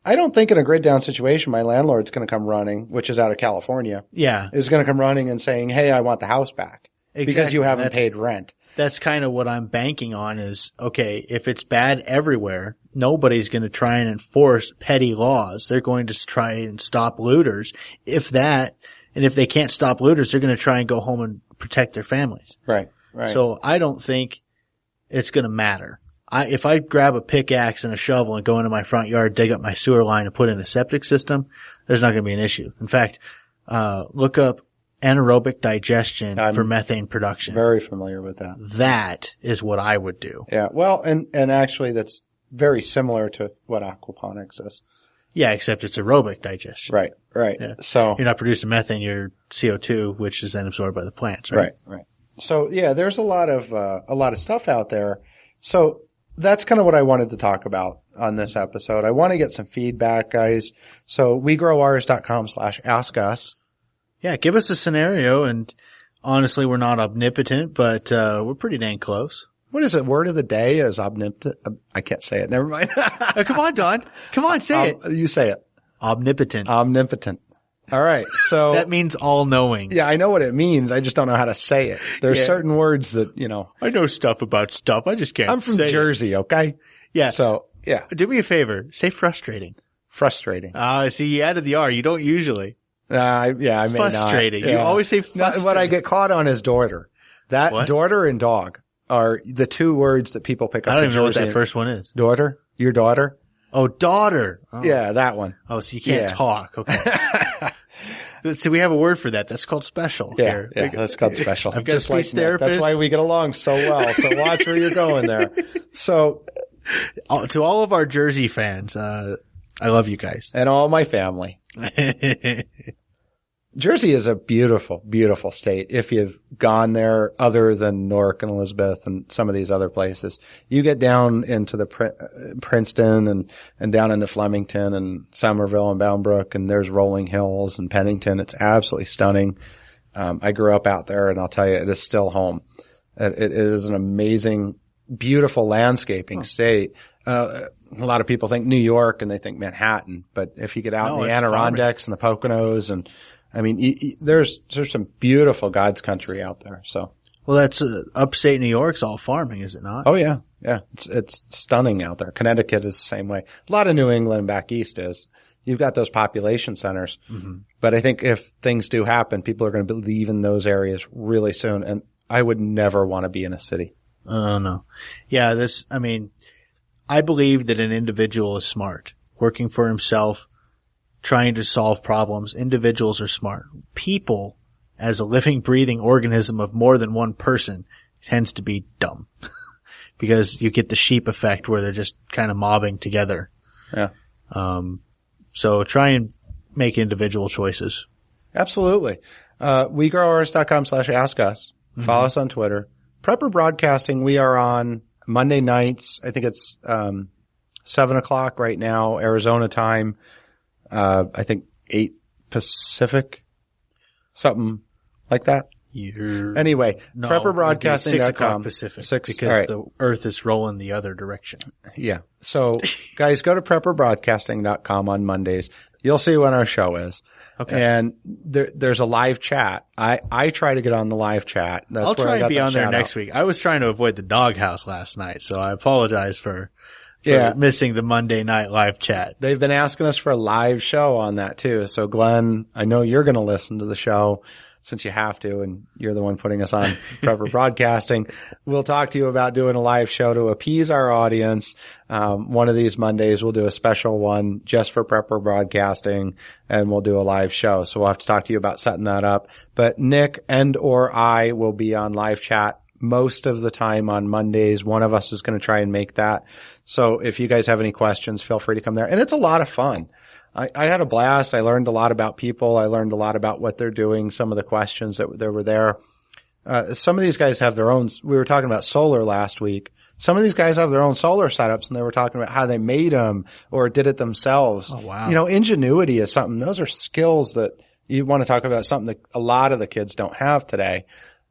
I don't think in a grid down situation, my landlord's going to come running, which is out of California. Yeah. Is going to come running and saying, hey, I want the house back. Exactly. Because you haven't paid rent. That's kind of what I'm banking on is, okay, if it's bad everywhere, nobody's going to try and enforce petty laws. They're going to try and stop looters. And if they can't stop looters, they're going to try and go home and protect their families. Right, right. So I don't think it's going to matter. If I grab a pickaxe and a shovel and go into my front yard, dig up my sewer line and put in a septic system, there's not going to be an issue. In fact, look up anaerobic digestion for methane production. Very familiar with that. That is what I would do. Yeah. Well, and actually that's very similar to what aquaponics is. Yeah, except it's aerobic digestion. Right, right. Yeah. So you're not producing methane, you're CO2, which is then absorbed by the plants, right? Right, right. So yeah, there's a lot of stuff out there. So that's kind of what I wanted to talk about on this episode. I want to get some feedback, guys. So wegrowours.com/ask us. Yeah, give us a scenario, and honestly, we're not omnipotent, but we're pretty dang close. What is it? Word of the day is omnipotent. I can't say it. Never mind. Oh, come on, Don. Come on, say it. You say it. Omnipotent. Omnipotent. All right. So that means all-knowing. Yeah, I know what it means. I just don't know how to say it. There's certain words that, I know stuff about stuff. I just can't say it. I'm from Jersey, okay? Yeah. So, yeah. Do me a favor. Say frustrating. Frustrating. See, you added the R. You don't usually. I may not. Frustrating. You always say frustrating. What I get caught on is daughter. Daughter and dog are the two words that people pick up. I don't even know what that first one is. Daughter? Your daughter? Oh, daughter. Oh. Yeah, that one. Oh, so you can't talk. Okay. So we have a word for that. That's called special. Yeah, that's called special. I've got a speech therapist. That's why we get along so well. So watch where you're going there. So, to all of our Jersey fans, I love you guys. And all my family. Jersey is a beautiful, beautiful state. If you've gone there other than Newark and Elizabeth and some of these other places, you get down into the Princeton and down into Flemington and Somerville and Bound Brook, and there's rolling hills and Pennington. It's absolutely stunning. I grew up out there, and I'll tell you, it is still home. It is an amazing, beautiful landscaping state. A lot of people think New York and they think Manhattan, but if you get out in the Adirondacks and the Poconos and there's some beautiful God's country out there. So, well, that's upstate New York's all farming, is it not? Oh yeah, yeah. It's stunning out there. Connecticut is the same way. A lot of New England back east is. You've got those population centers, but I think if things do happen, people are going to be leaving those areas really soon. And I would never want to be in a city. Oh no, yeah. I believe that an individual is smart, working for himself, trying to solve problems. Individuals are smart. People, as a living, breathing organism of more than one person, tends to be dumb because you get the sheep effect where they're just kind of mobbing together. Yeah. So try and make individual choices. Absolutely. WeGrowOurs.com/ask us. Follow us on Twitter. Prepper Broadcasting, we are on Monday nights. I think it's 7:00 right now, Arizona time. I think 8 Pacific, something like that. Anyway, prepperbroadcasting.com. 6 o'clock Pacific, because the Earth is rolling the other direction. Yeah. So, guys, go to prepperbroadcasting.com on Mondays. You'll see when our show is. Okay. And there's a live chat. I try to get on the live chat. I'll try and be on there next week. I was trying to avoid the doghouse last night, so I apologize for missing the Monday night live chat. They've been asking us for a live show on that too. So Glenn, I know you're going to listen to the show since you have to, and you're the one putting us on Prepper Broadcasting. We'll talk to you about doing a live show to appease our audience. One of these Mondays, we'll do a special one just for Prepper Broadcasting, and we'll do a live show. So we'll have to talk to you about setting that up. But Nick and or I will be on live chat most of the time on Mondays. One of us is going to try and make that. So if you guys have any questions, feel free to come there. And it's a lot of fun. I had a blast. I learned a lot about people. I learned a lot about what they're doing, some of the questions that were there. Some of these guys have their own, we were talking about solar last week. Some of these guys have their own solar setups, and they were talking about how they made them or did it themselves. Oh, wow. You know, ingenuity is something, those are skills that you want to talk about, something that a lot of the kids don't have today,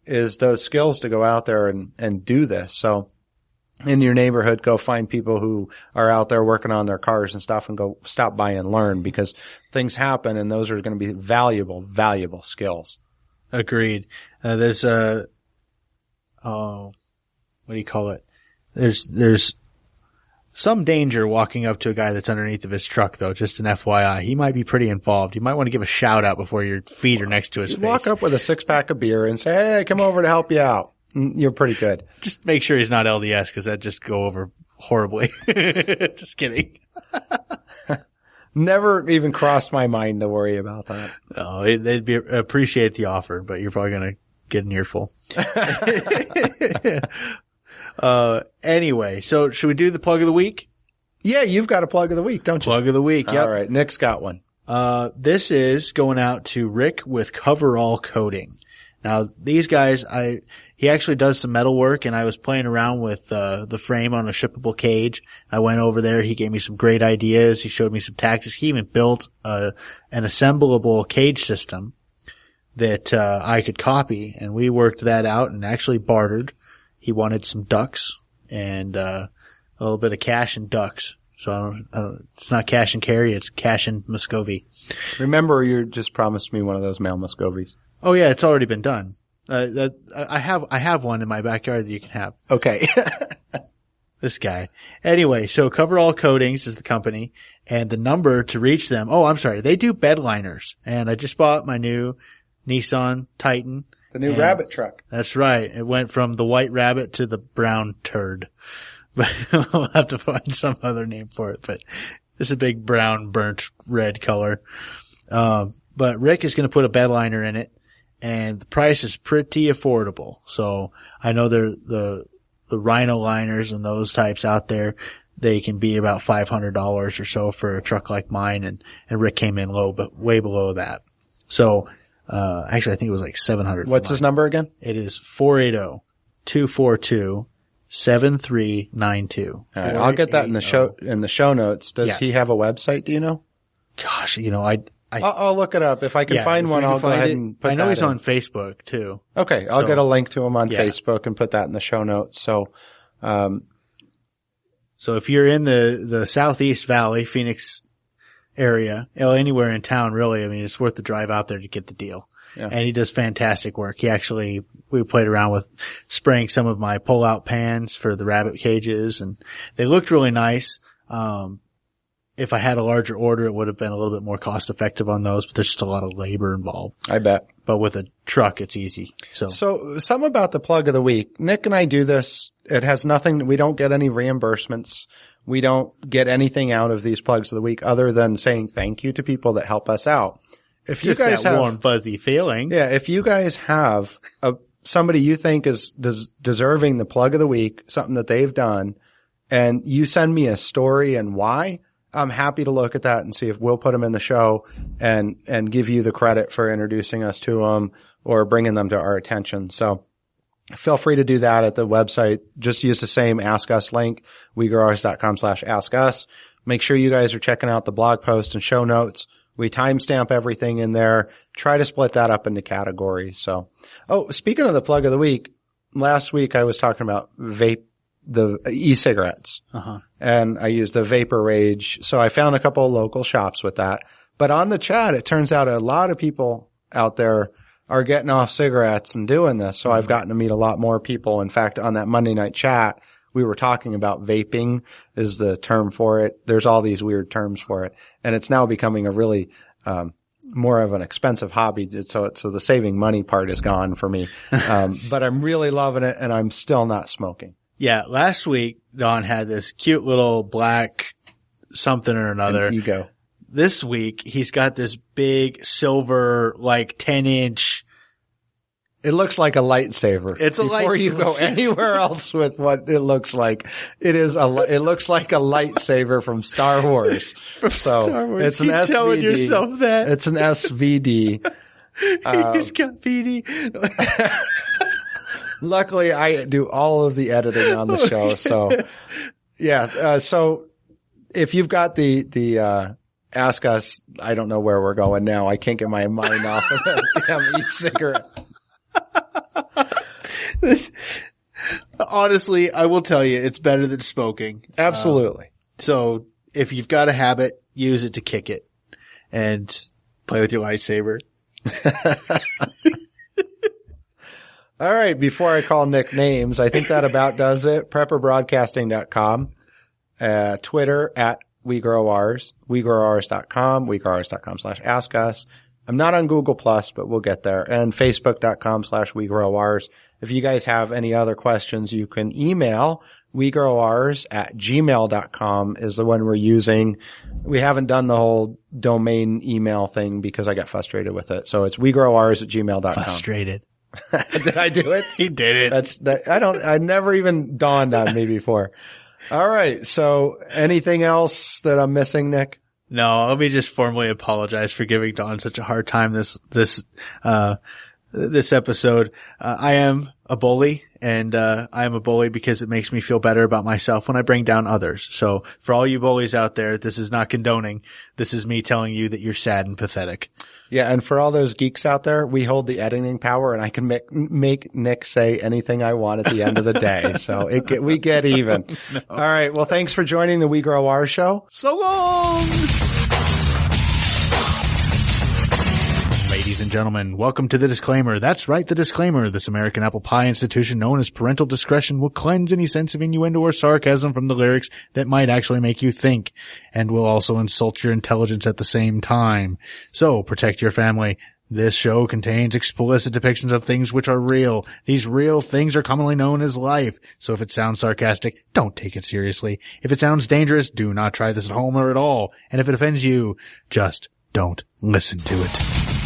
is those skills to go out there and do this. So in your neighborhood, go find people who are out there working on their cars and stuff and go stop by and learn, because things happen and those are going to be valuable, valuable skills. Agreed. There's what do you call it? There's some danger walking up to a guy that's underneath of his truck, though. Just an FYI. He might be pretty involved. You might want to give a shout out before your feet are next to his face. Walk up with a 6-pack of beer and say, "Hey, come over to help you out." You're pretty good. Just make sure he's not LDS, because that'd just go over horribly. Just kidding. Never even crossed my mind to worry about that. No, they'd appreciate the offer, but you're probably going to get an earful. Anyway, so should we do the plug of the week? Yeah, you've got a plug of the week, don't you? Plug of the week, yep. All right, Nick's got one. This is going out to Rick with Coverall Coating. Now, these guys, he actually does some metal work, and I was playing around with the frame on a shippable cage. I went over there. He gave me some great ideas. He showed me some tactics. He even built an assemblable cage system that I could copy, and we worked that out and actually bartered. He wanted some ducks and a little bit of cash and ducks. So it's not cash and carry, it's cash and Muscovy. Remember, you just promised me one of those male Muscovies. Oh yeah, it's already been done. I have one in my backyard that you can have. Okay. This guy. Anyway, so Coverall Coatings is the company, and the number to reach them. Oh, I'm sorry. They do bed liners, and I just bought my new Nissan Titan. The new rabbit truck. That's right. It went from the white rabbit to the brown turd. But I'll have to find some other name for it, but it's a big brown burnt red color. But Rick is going to put a bed liner in it, and the price is pretty affordable. So I know the Rhino liners and those types out there, they can be about $500 or so for a truck like mine, and Rick came in low, but way below that. So, actually I think it was like $700. What's his number again? It is 480-242-7392. All right, I'll get that in the show notes. Does he have a website, do you know? Gosh, I'll look it up. If I can find one, I'll go ahead and put that in. I know he's on Facebook too. Okay. I'll get a link to him on Facebook and put that in the show notes. So if you're in the Southeast Valley, Phoenix area, anywhere in town, really, I mean, it's worth the drive out there to get the deal. Yeah. And he does fantastic work. We played around with spraying some of my pull-out pans for the rabbit cages, and they looked really nice. if I had a larger order, it would have been a little bit more cost effective on those, but there's just a lot of labor involved. I bet. But with a truck, it's easy. So something about the plug of the week. Nick and I do this. It has nothing. We don't get any reimbursements. We don't get anything out of these plugs of the week other than saying thank you to people that help us out. If you just guys that have warm, fuzzy feeling. Yeah, if you guys have somebody you think is deserving the plug of the week, something that they've done, and you send me a story and why, I'm happy to look at that and see if we'll put them in the show and give you the credit for introducing us to them or bringing them to our attention. So feel free to do that at the website. Just use the same Ask Us link, wegrowers.com/ask us. Make sure you guys are checking out the blog post and show notes. We timestamp everything in there. Try to split that up into categories. So, speaking of the plug of the week, last week I was talking about the e-cigarettes. And I used the Vapor Rage. So I found a couple of local shops with that. But on the chat, it turns out a lot of people out there are getting off cigarettes and doing this. So I've gotten to meet a lot more people. In fact, on that Monday night chat, we were talking about vaping is the term for it. There's all these weird terms for it. And it's now becoming a really, more of an expensive hobby. So the saving money part is gone for me. But I'm really loving it and I'm still not smoking. Yeah. Last week, Don had this cute little black something or another. An Ego. This week, he's got this big silver, like 10-inch. It looks like a lightsaber. It's a lightsaber. Before you go anywhere else with what it looks like, it looks like a lightsaber from Star Wars. Star Wars. It's an Keep SVD. telling yourself that. It's an SVD. He's got PD. Luckily, I do all of the editing on the show. So, yeah. So if you've got the Ask Us, I don't know where we're going now. I can't get my mind off of that damn e-cigarette. Honestly, I will tell you, it's better than smoking. Absolutely. So if you've got a habit, use it to kick it and play with your lightsaber. All right. Before I call Nick names, I think that about does it. Prepperbroadcasting.com, Twitter at WeGrowOurs, WeGrowOurs.com, WeGrowOurs.com/ask us. I'm not on Google Plus, but we'll get there. And Facebook.com/WeGrowOurs. If you guys have any other questions, you can email WeGrowOurs@gmail.com is the one we're using. We haven't done the whole domain email thing because I got frustrated with it. So it's WeGrowOurs@gmail.com. Frustrated. Did I do it? He did it. I never even dawned on me before. All right. So anything else that I'm missing, Nick? No, let me just formally apologize for giving Don such a hard time this episode. I am a bully, and I am a bully because it makes me feel better about myself when I bring down others. So for all you bullies out there, this is not condoning. This is me telling you that you're sad and pathetic. Yeah, and for all those geeks out there, we hold the editing power, and I can make Nick say anything I want at the end of the day. So we get even. No. All right. Well, thanks for joining the We Grow Ours show. So long! Ladies and gentlemen, welcome to the disclaimer. That's right, the disclaimer. This American apple pie institution known as parental discretion will cleanse any sense of innuendo or sarcasm from the lyrics that might actually make you think, and will also insult your intelligence at the same time. So, protect your family. This show contains explicit depictions of things which are real. These real things are commonly known as life. So if it sounds sarcastic, don't take it seriously. If it sounds dangerous, do not try this at home or at all. And if it offends you, just don't listen to it.